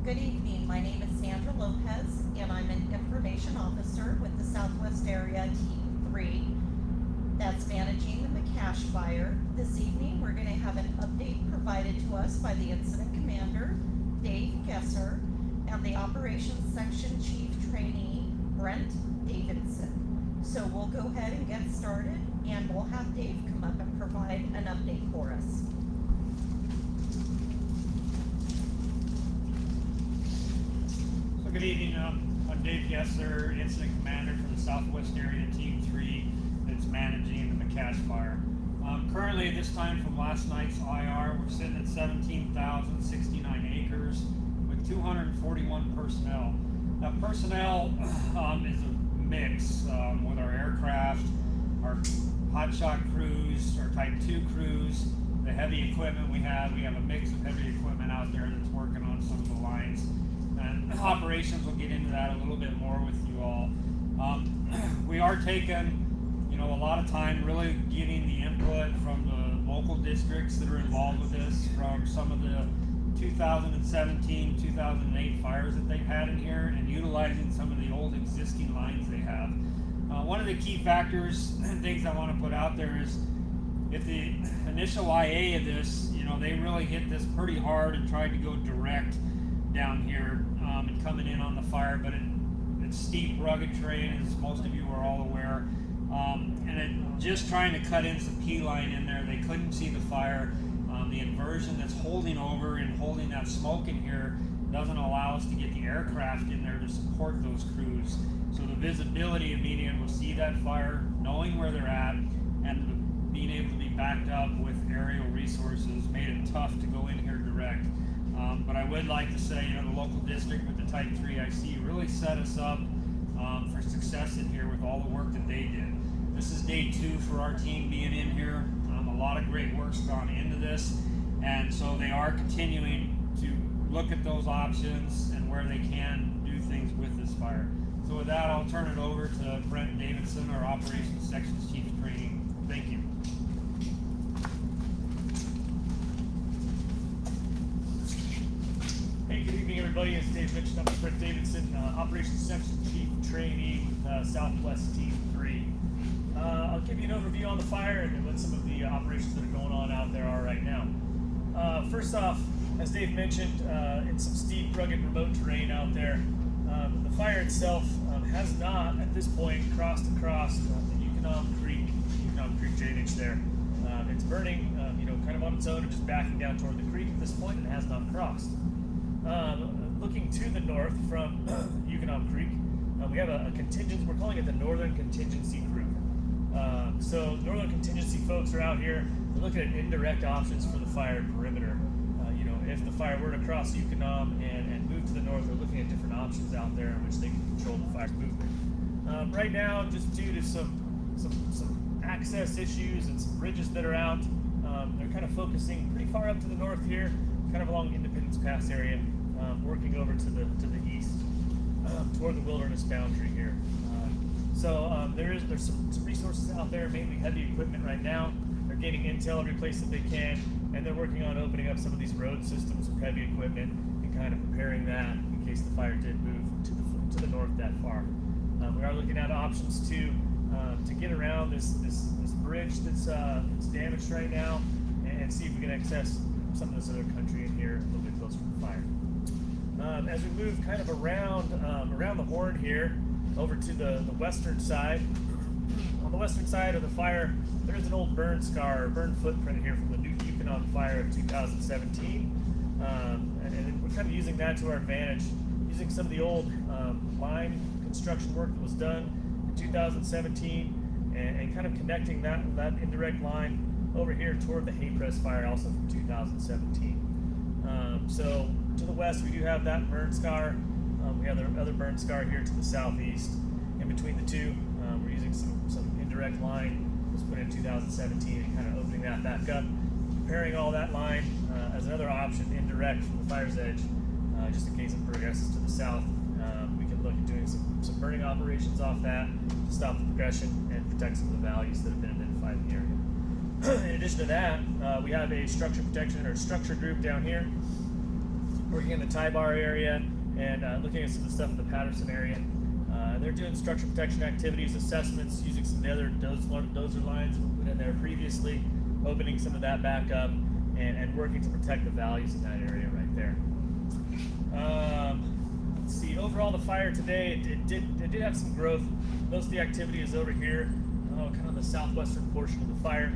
Good evening. My name is Sandra Lopez, and I'm an information officer with the Southwest Area Team 3 that's managing the McCash fire. This evening, we're going to have an update provided to us by the incident commander, Dave Gesser, and the operations section chief trainee, Brent, Davidson. So we'll go ahead and get started, and we'll have Dave come up and provide an update for us. Good evening. I'm Dave Gesser, Incident Commander for the Southwest Area Team 3 that's managing the McCash fire. Currently, at this time from last night's IR, we're sitting at 17,069 acres with 241 personnel. That personnel is a mix with our aircraft, our hotshot crews, our Type 2 crews, the heavy equipment we have. We have a mix of heavy equipment out there that's working on some of the lines. And operations will get into that a little bit more with you all. We are taking, a lot of time really getting the input from the local districts that are involved with this, from some of the 2017, 2008 fires that they've had in here, and utilizing some of the old existing lines they have. One of the key factors and things I want to put out there is if the initial IA of this, they really hit this pretty hard and tried to go direct down here and coming in on the fire, but it's steep, rugged terrain, as most of you are all aware, and just trying to cut in some P line in there, they couldn't see the fire. The inversion that's holding over and holding that smoke in here doesn't allow us to get the aircraft in there to support those crews. So the visibility of being able to see that fire, knowing where they're at, and being able to be backed up with aerial resources made it tough to go in here direct. But I would like to say, the local district with the Type 3 IC really set us up for success in here with all the work that they did. This is day 2 for our team being in here. A lot of great work's gone into this, and so they are continuing to look at those options and where they can do things with this fire. So with that, I'll turn it over to Brent Davidson, our Operations Sections Chief Training. Thank you. Good evening, everybody. As Dave mentioned, I'm Brent Davidson, Operations Section Chief Trainee with Southwest Team 3. I'll give you an overview on the fire and what some of the operations that are going on out there are right now. First off, as Dave mentioned, it's some steep, rugged, remote terrain out there. The fire itself has not, at this point, crossed across the Yukon Creek drainage there. It's burning, kind of on its own and just backing down toward the creek at this point, and has not crossed. Looking to the north from Yukon Creek, we have a contingency. We're calling it the Northern Contingency Group. So Northern Contingency folks are out here. They're looking at indirect options for the fire perimeter. If the fire were to cross Yukon and move to the north, they're looking at different options out there in which they can control the fire's movement. Right now, just due to some access issues and some bridges that are out, they're kind of focusing pretty far up to the north here, kind of along Independence Pass area, working over to the east toward the wilderness boundary here. There's some resources out there, mainly heavy equipment right now. They're gaining intel every place that they can, and they're working on opening up some of these road systems with heavy equipment and kind of preparing that in case the fire did move to the north that far. We are looking at options to get around this bridge that's damaged right now, and see if we can access some of this other country in here a little bit closer to the fire. As we move kind of around the horn here, over to the western side. On the western side of the fire, there is an old burn footprint here from the new Yukon fire of 2017. And we're kind of using that to our advantage, using some of the old line construction work that was done in 2017 and kind of connecting that indirect line over here toward the hay press fire also from 2017. So to the west, we do have that burn scar. We have the other burn scar here to the southeast. In between the two, we're using some indirect line that was put in 2017 and kind of opening that back up. Preparing all that line as another option, indirect from the fire's edge, just in case it progresses to the south. We can look at doing some burning operations off that to stop the progression and protect some of the values that have been identified in the area. In addition to that, we have a structure protection or structure group down here. working in the tie bar area and looking at some of the stuff in the Patterson area. They're doing structural protection activities, assessments, using some of the other dozer lines we put in there previously, opening some of that back up, and working to protect the values in that area right there. Let's see. Overall, the fire today it did have some growth. Most of the activity is over here, kind of the southwestern portion of the fire.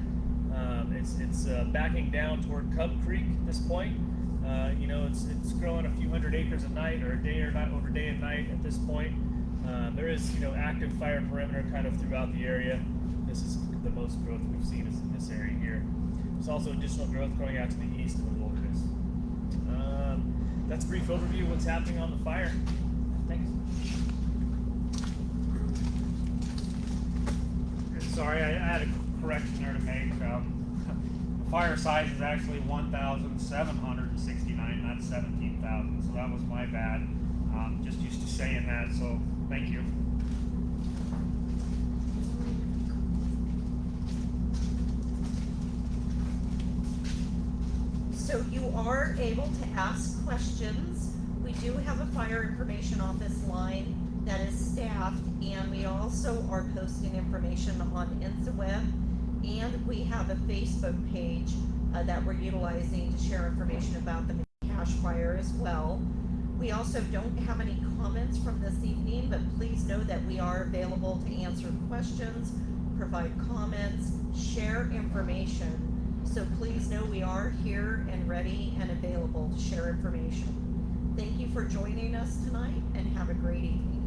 It's backing down toward Cub Creek at this point. It's growing a few hundred acres a night, or a day or not over day and night at this point. There is active fire perimeter kind of throughout the area. This is the most growth we've seen is in this area here. There's also additional growth going out to the east of the wilderness. That's a brief overview of what's happening on the fire. Thanks. Sorry, I had a correction there to make. The fire size is actually 1,769, not 17,000. So that was my bad. Just used to saying that. So thank you. So you are able to ask questions. We do have a fire information office line that is staffed, and we also are posting information on InstaWeb, and we have a Facebook page that we're utilizing to share information about the McCash fire as well. We also don't have any comments from this evening, but please know that we are available to answer questions, provide comments, share information. So please know we are here and ready and available to share information. Thank you for joining us tonight, and have a great evening.